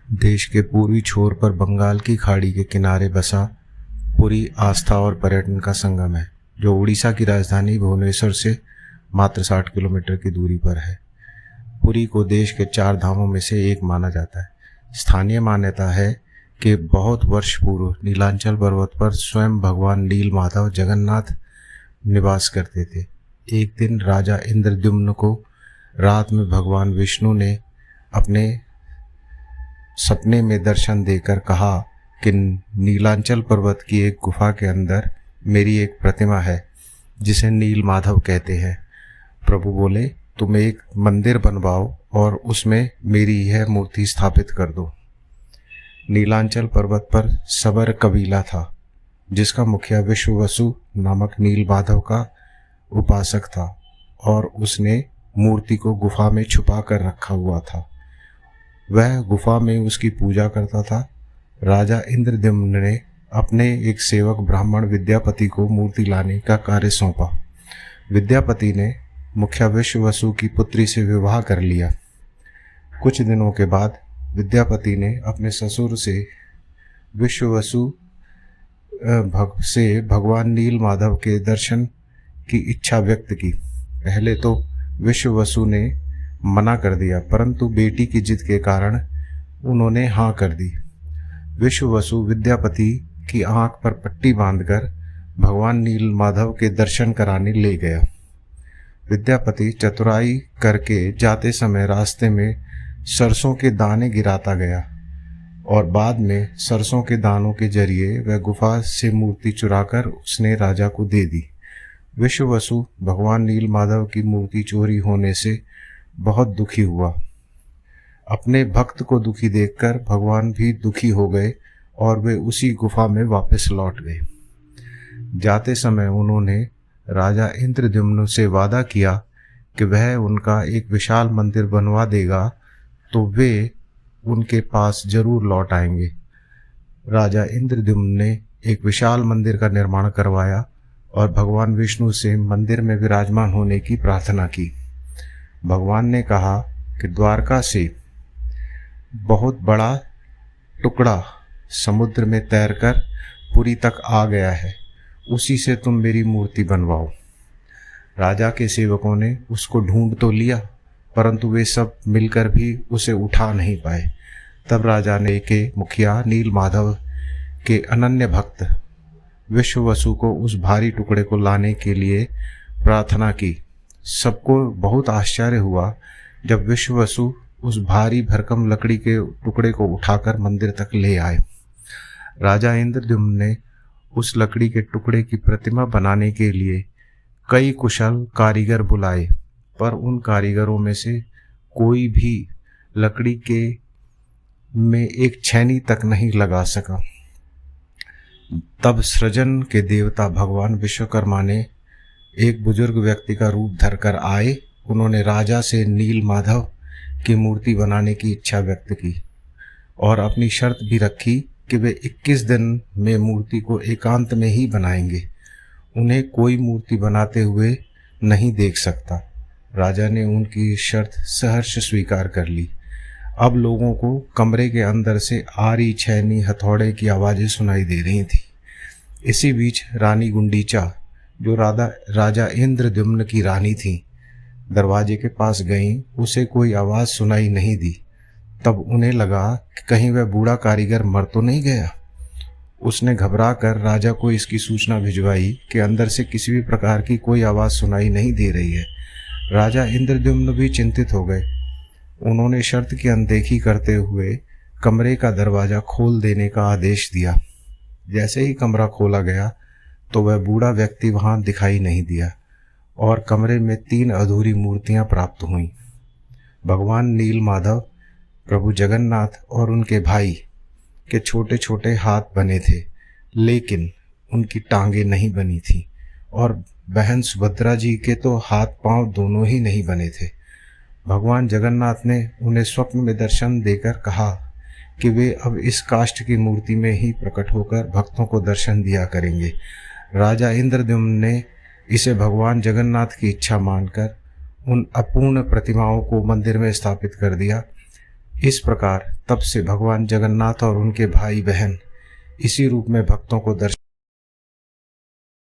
देश के पूर्वी छोर पर बंगाल की खाड़ी के किनारे बसा पुरी आस्था और पर्यटन का संगम है, जो उड़ीसा की राजधानी भुवनेश्वर से मात्र 60 किलोमीटर की दूरी पर है। पुरी को देश के 4 धामों में से एक माना जाता है। स्थानीय मान्यता है कि बहुत वर्ष पूर्व नीलांचल पर्वत पर स्वयं भगवान नील माधव जगन्नाथ निवास करते थे। एक दिन राजा इंद्रद्युम्न को रात में भगवान विष्णु ने अपने सपने में दर्शन देकर कहा कि नीलांचल पर्वत की एक गुफा के अंदर मेरी एक प्रतिमा है जिसे नील माधव कहते हैं। प्रभु बोले, तुम एक मंदिर बनवाओ और उसमें मेरी यह मूर्ति स्थापित कर दो। नीलांचल पर्वत पर सबर कबीला था, जिसका मुखिया विश्ववसु नामक नील माधव का उपासक था और उसने मूर्ति को गुफा में छुपा कर रखा हुआ था। वह गुफा में उसकी पूजा करता था। राजा इंद्रद्युम्न ने अपने एक सेवक ब्राह्मण विद्यापति को मूर्ति लाने का कार्य सौंपा। विद्यापति ने मुखिया विश्ववसु की पुत्री से विवाह कर लिया। कुछ दिनों के बाद विद्यापति ने अपने ससुर से विश्ववसु से भगवान नील माधव के दर्शन की इच्छा व्यक्त की। पहले तो विश्ववसु ने मना कर दिया, परंतु बेटी की जिद के कारण उन्होंने हाँ कर दी। विश्ववसु विद्यापति की आंख पर पट्टी बांधकर भगवान नील माधव के दर्शन कराने ले गया। विद्यापति चतुराई करके जाते समय रास्ते में सरसों के दाने गिराता गया और बाद में सरसों के दानों के जरिए वह गुफा से मूर्ति चुराकर उसने राजा को दे दी। विश्ववसु भगवान नील माधव की मूर्ति चोरी होने से बहुत दुखी हुआ। अपने भक्त को दुखी देखकर भगवान भी दुखी हो गए और वे उसी गुफा में वापस लौट गए। जाते समय उन्होंने राजा इंद्रद्युम्न से वादा किया कि वह उनका एक विशाल मंदिर बनवा देगा तो वे उनके पास जरूर लौट आएंगे। राजा इंद्रद्युम्न ने एक विशाल मंदिर का निर्माण करवाया और भगवान विष्णु से मंदिर में विराजमान होने की प्रार्थना की। भगवान ने कहा कि द्वारका से बहुत बड़ा टुकड़ा समुद्र में तैरकर पुरी तक आ गया है, उसी से तुम मेरी मूर्ति बनवाओ। राजा के सेवकों ने उसको ढूंढ तो लिया, परंतु वे सब मिलकर भी उसे उठा नहीं पाए। तब राजा ने के मुखिया नील माधव के अनन्य भक्त विश्ववसु को उस भारी टुकड़े को लाने के लिए प्रार्थना की। सबको बहुत आश्चर्य हुआ जब विश्ववसु उस भारी भरकम लकड़ी के टुकड़े को उठाकर मंदिर तक ले आए। राजा इंद्रद्युम्न ने उस लकड़ी के टुकड़े की प्रतिमा बनाने के लिए कई कुशल कारीगर बुलाए, पर उन कारीगरों में से कोई भी लकड़ी के में एक छैनी तक नहीं लगा सका। तब सृजन के देवता भगवान विश्वकर्मा ने एक बुजुर्ग व्यक्ति का रूप धरकर आए। उन्होंने राजा से नील माधव की मूर्ति बनाने की इच्छा व्यक्त की और अपनी शर्त भी रखी कि वे 21 दिन में मूर्ति को एकांत में ही बनाएंगे। उन्हें कोई मूर्ति बनाते हुए नहीं देख सकता। राजा ने उनकी शर्त सहर्ष स्वीकार कर ली। अब लोगों को कमरे के अंदर से आरी, छैनी, हथौड़े की आवाज़ें सुनाई दे रही थी। इसी बीच रानी गुंडीचा, जो राजा इंद्रद्युम्न की रानी थी, दरवाजे के पास गईं। उसे कोई आवाज़ सुनाई नहीं दी। तब उन्हें लगा कि कहीं वह बूढ़ा कारीगर मर तो नहीं गया। उसने घबरा कर राजा को इसकी सूचना भिजवाई कि अंदर से किसी भी प्रकार की कोई आवाज़ सुनाई नहीं दे रही है। राजा इंद्रद्युम्न भी चिंतित हो गए। उन्होंने शर्त की अनदेखी करते हुए कमरे का दरवाज़ा खोल देने का आदेश दिया। जैसे ही कमरा खोला गया तो वह बूढ़ा व्यक्ति वहाँ दिखाई नहीं दिया और कमरे में 3 अधूरी मूर्तियाँ प्राप्त हुईं। भगवान नील माधव, प्रभु जगन्नाथ और उनके भाई के छोटे छोटे हाथ बने थे, लेकिन उनकी टांगें नहीं बनी थीं और बहन सुभद्रा जी के तो हाथ पांव दोनों ही नहीं बने थे। भगवान जगन्नाथ ने उन्हें स्वप्न में दर्शन देकर कहा कि वे अब इस काष्ठ की मूर्ति में ही प्रकट होकर भक्तों को दर्शन दिया करेंगे। राजा इंद्रद्युम्न ने इसे भगवान जगन्नाथ की इच्छा मानकर उन अपूर्ण प्रतिमाओं को मंदिर में स्थापित कर दिया। इस प्रकार तब से भगवान जगन्नाथ और उनके भाई बहन इसी रूप में भक्तों को दर्शन